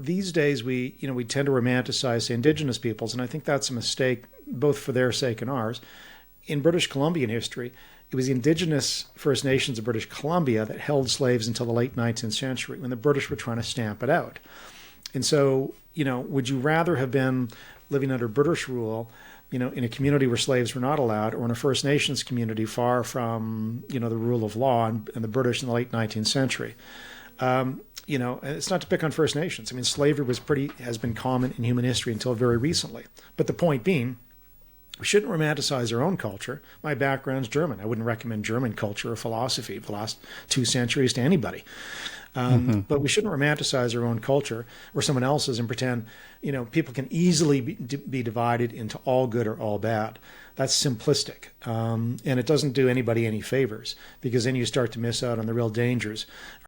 These days, we tend to romanticize the indigenous peoples, and I think that's a mistake, both for their sake and ours. In British Columbian history, it was the indigenous First Nations of British Columbia that held slaves until the late 19th century, when the British were trying to stamp it out. And so, would you rather have been living under British rule, in a community where slaves were not allowed, or in a First Nations community far from, the rule of law and the British in the late 19th century? It's not to pick on First Nations. I mean, slavery has been common in human history until very recently. But the point being, we shouldn't romanticize our own culture. My background's German. I wouldn't recommend German culture or philosophy for the last 2 centuries to anybody. But we shouldn't romanticize our own culture or someone else's and pretend, people can easily be divided into all good or all bad. That's simplistic. And it doesn't do anybody any favors, because then you start to miss out on the real dangers